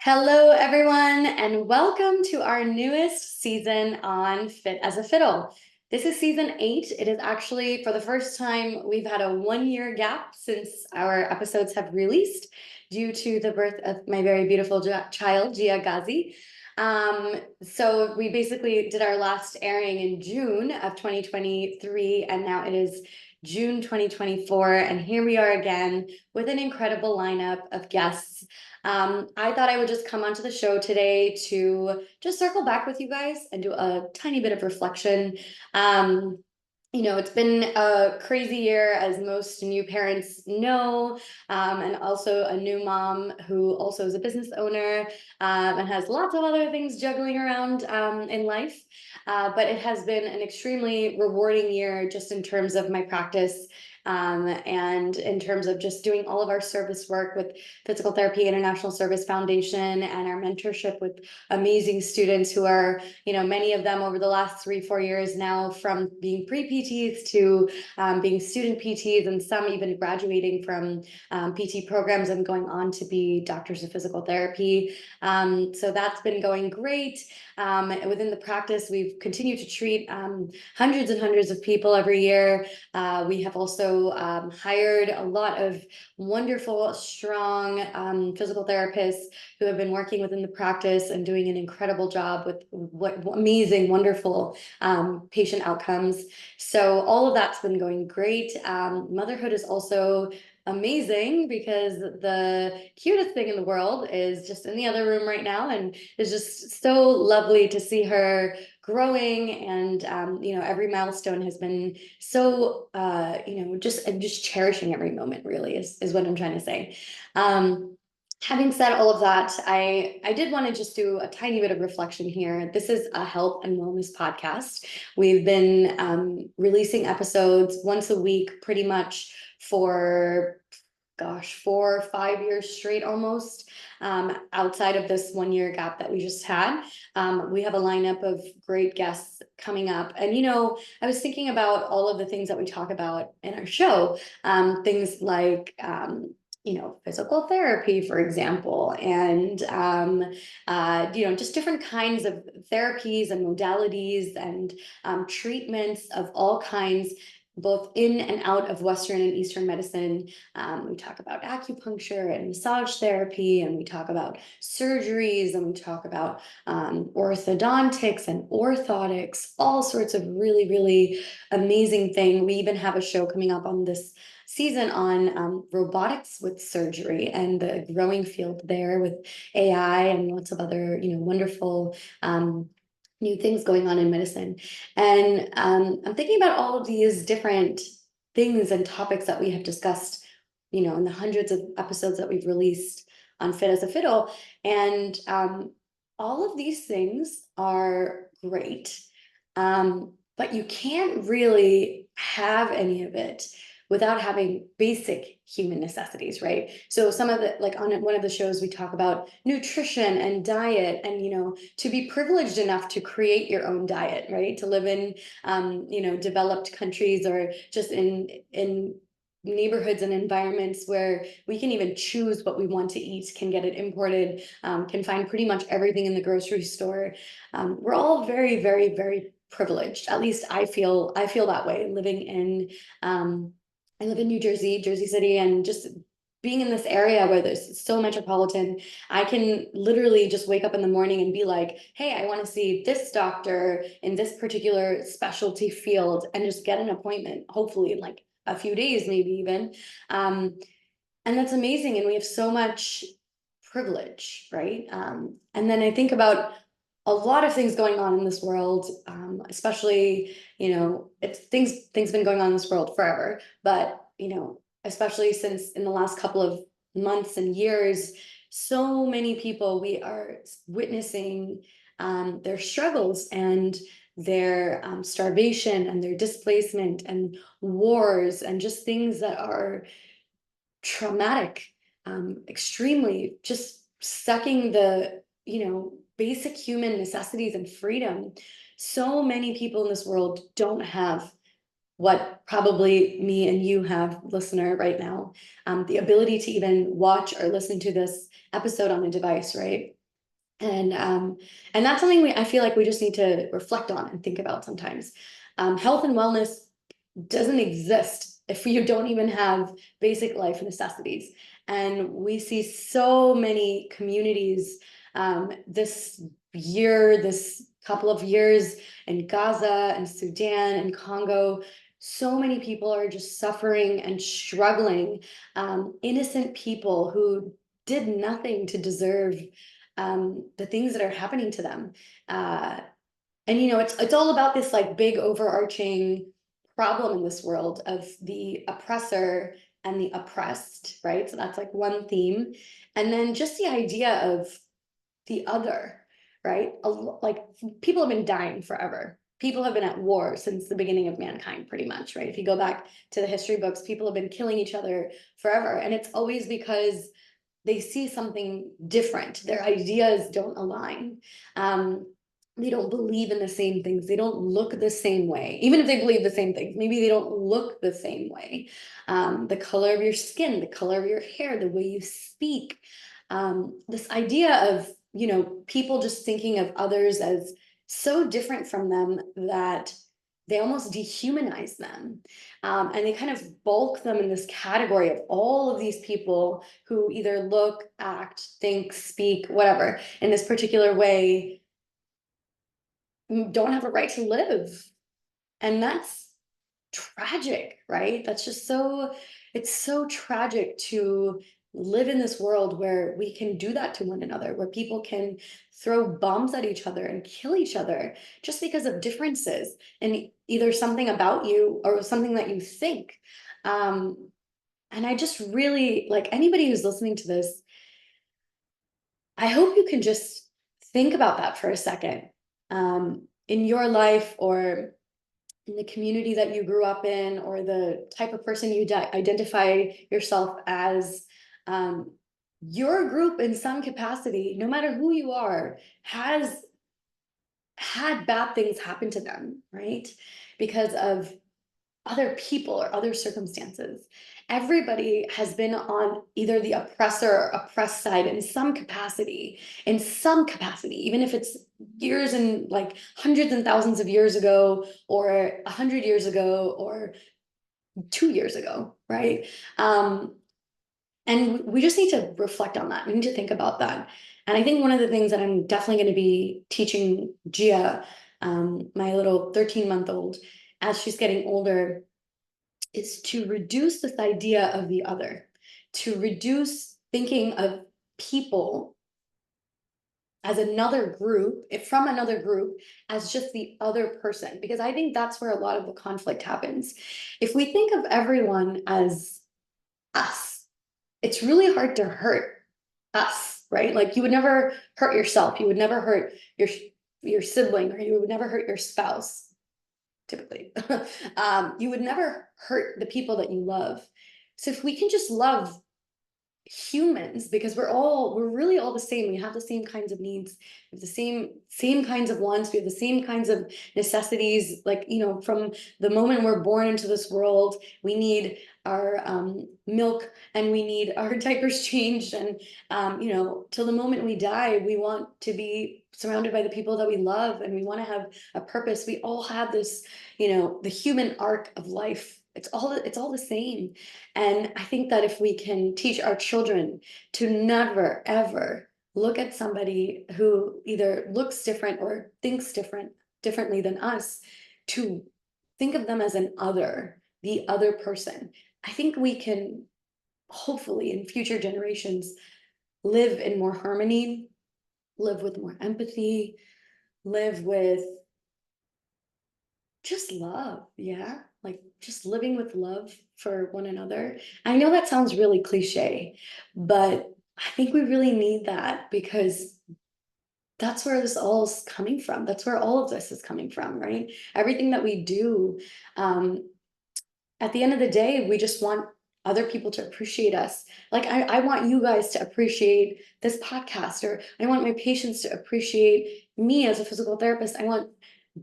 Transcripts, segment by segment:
Hello, everyone, and welcome to our newest season on Fit as a Fiddle. This is season 8. It is actually, for the first time, we've had a 1-year gap since our episodes have released due to the birth of my very beautiful child, Jiya Baby. So we basically did our last airing in June of 2023, and now it is June 2024, and here we are again with an incredible lineup of guests. I thought I would just come onto the show today to just circle back with you guys and do a tiny bit of reflection. Um, it's been a crazy year, as most new parents know, and also a new mom who also is a business owner and has lots of other things juggling around in life. But it has been an extremely rewarding year just in terms of my practice. And in terms of just doing all of our service work with Physical Therapy International Service Foundation and our mentorship with amazing students who are, many of them over the last 3-4 years now, from being pre-PTs to being student PTs, and some even graduating from PT programs and going on to be doctors of physical therapy. So that's been going great. Within the practice, we've continued to treat hundreds and hundreds of people every year. We have also hired a lot of wonderful, strong physical therapists who have been working within the practice and doing an incredible job with what amazing, wonderful patient outcomes. So all of that's been going great. Motherhood is also amazing because the cutest thing in the world is just in the other room right now, and it's just so lovely to see her growing. And every milestone has been so just cherishing every moment, really, is what I'm trying to say. Having said all of that, I did want to just do a tiny bit of reflection here. This is a health and wellness podcast. We've been releasing episodes once a week pretty much for 4 or 5 years straight almost, outside of this 1-year gap that we just had. We have a lineup of great guests coming up. And, I was thinking about all of the things that we talk about in our show, things like, physical therapy, for example, and, just different kinds of therapies and modalities and treatments of all kinds, both in and out of Western and Eastern medicine. We talk about acupuncture and massage therapy, and we talk about surgeries, and we talk about orthodontics and orthotics, all sorts of really, really amazing thing. We even have a show coming up on this season on robotics with surgery and the growing field there with AI and lots of other, wonderful new things going on in medicine. And I'm thinking about all of these different things and topics that we have discussed, in the hundreds of episodes that we've released on Fit as a Fiddle. And all of these things are great, but you can't really have any of it without having basic human necessities, right? So some of the, like on one of the shows, we talk about nutrition and diet, and, to be privileged enough to create your own diet, right? To live in, developed countries, or just in neighborhoods and environments where we can even choose what we want to eat, can get it imported, can find pretty much everything in the grocery store. We're all very, very, very privileged. At least I feel that way, living in, I live in New Jersey, Jersey City, and just being in this area where there's so metropolitan, I can literally just wake up in the morning and be like, hey, I want to see this doctor in this particular specialty field, and just get an appointment, hopefully in like a few days, maybe even. And that's amazing. And we have so much privilege, right? And then I think about a lot of things going on in this world, especially, it's things been going on in this world forever, but, especially since in the last couple of months and years, so many people, we are witnessing their struggles and their starvation and their displacement and wars and just things that are traumatic, extremely just sucking the, basic human necessities and freedom. So many people in this world don't have what probably me and you have, listener, right now. The ability to even watch or listen to this episode on a device, right? And that's something I feel like we just need to reflect on and think about sometimes. Health and wellness doesn't exist if you don't even have basic life necessities. And we see so many communities this year, this couple of years in Gaza and Sudan and Congo. So many people are just suffering and struggling. Innocent people who did nothing to deserve the things that are happening to them. And it's all about this like big overarching problem in this world of the oppressor and the oppressed, right? So that's like one theme. And then just the idea of the other, right? Like people have been dying forever. People have been at war since the beginning of mankind, pretty much, right? If you go back to the history books, people have been killing each other forever. And it's always because they see something different. Their ideas don't align. They don't believe in the same things. They don't look the same way. Even if they believe the same things, maybe they don't look the same way. The color of your skin, the color of your hair, the way you speak. This idea of, people just thinking of others as so different from them that they almost dehumanize them. And they kind of bulk them in this category of all of these people who either look, act, think, speak, whatever, in this particular way, don't have a right to live. And that's tragic, right? That's just it's so tragic to live in this world where we can do that to one another, where people can throw bombs at each other and kill each other just because of differences and either something about you or something that you think. And I just really like anybody who's listening to this, I hope you can just think about that for a second. In your life or in the community that you grew up in or the type of person you identify yourself as, your group in some capacity, no matter who you are, has had bad things happen to them, right? Because of other people or other circumstances. Everybody has been on either the oppressor or oppressed side in some capacity, even if it's years and like hundreds and thousands of years ago, or 100 years ago, or 2 years ago, right? And we just need to reflect on that. We need to think about that. And I think one of the things that I'm definitely going to be teaching Jiya, my little 13-month-old, as she's getting older, is to reduce this idea of the other, to reduce thinking of people as another group, if from another group, as just the other person, because I think that's where a lot of the conflict happens. If we think of everyone as us, it's really hard to hurt us, right? Like you would never hurt yourself, you would never hurt your sibling, or you would never hurt your spouse typically. You would never hurt the people that you love. So if we can just love humans, because we're really all the same, we have the same kinds of needs, we have the same kinds of wants, we have the same kinds of necessities. Like, from the moment we're born into this world, we need our milk, and we need our diapers changed, and till the moment we die, we want to be surrounded by the people that we love, and we want to have a purpose. We all have this, the human arc of life. It's all the same. And I think that if we can teach our children to never, ever look at somebody who either looks different or thinks differently than us, to think of them as the other person, I think we can hopefully in future generations live in more harmony, live with more empathy, live with just love. Yeah. Like just living with love for one another. I know that sounds really cliche, but I think we really need that, because that's where this all is coming from. That's where all of this is coming from, right? Everything that we do, at the end of the day, we just want other people to appreciate us. Like I want you guys to appreciate this podcast, or I want my patients to appreciate me as a physical therapist. I want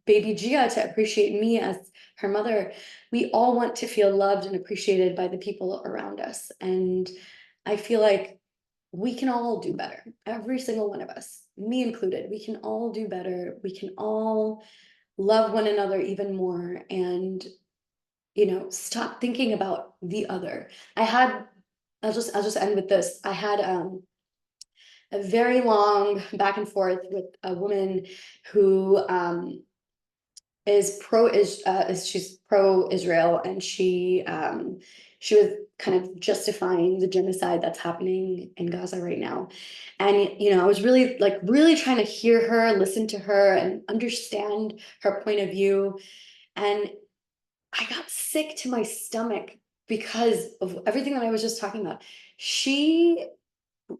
baby Jiya to appreciate me as her mother. We all want to feel loved and appreciated by the people around us. And I feel like we can all do better. Every single one of us, me included, we can all do better. We can all love one another even more, and stop thinking about the other. I had I'll just end with this. I had a very long back and forth with a woman who she's pro Israel, and she was kind of justifying the genocide that's happening in Gaza right now. And I was really trying to hear her, listen to her, and understand her point of view. And I got sick to my stomach because of everything that I was just talking about. She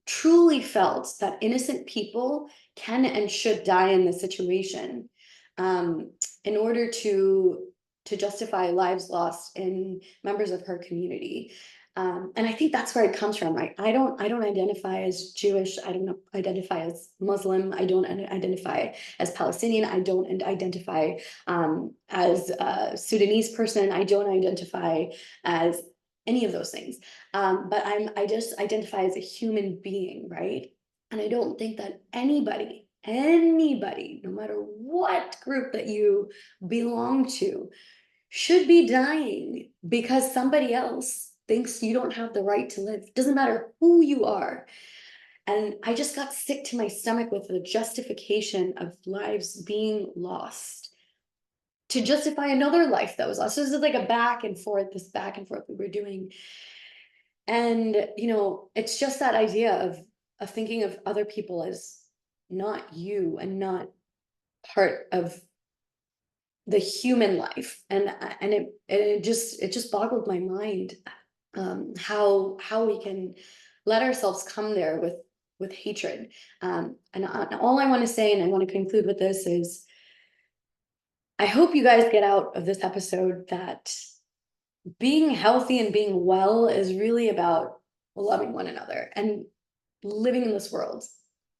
truly felt that innocent people can and should die in this situation, um, in order to justify lives lost in members of her community. And I think that's where it comes from. I don't identify as Jewish. I don't identify as Muslim. I don't identify as Palestinian. I don't identify as a Sudanese person. I don't identify as any of those things. But I just identify as a human being, right? And I don't think that anybody, no matter what group that you belong to, should be dying because somebody else thinks you don't have the right to live. Doesn't matter who you are. And I just got sick to my stomach with the justification of lives being lost to justify another life that was lost. So this is like a back and forth, this back and forth we were doing. And it's just that idea of thinking of other people as not you and not part of the human life. And it just boggled my mind, how we can let ourselves come there with hatred. And all I want to say, and I want to conclude with this, is I hope you guys get out of this episode that being healthy and being well is really about loving one another and living in this world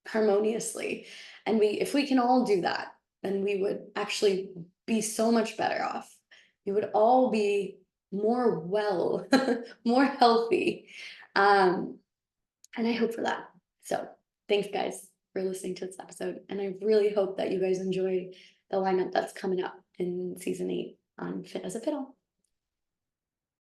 harmoniously. And if we can all do that, then we would actually be so much better off. We would all be more well, more healthy. And I hope for that. So thanks, guys, for listening to this episode. And I really hope that you guys enjoy the lineup that's coming up in season 8 on Fit as a Fiddle.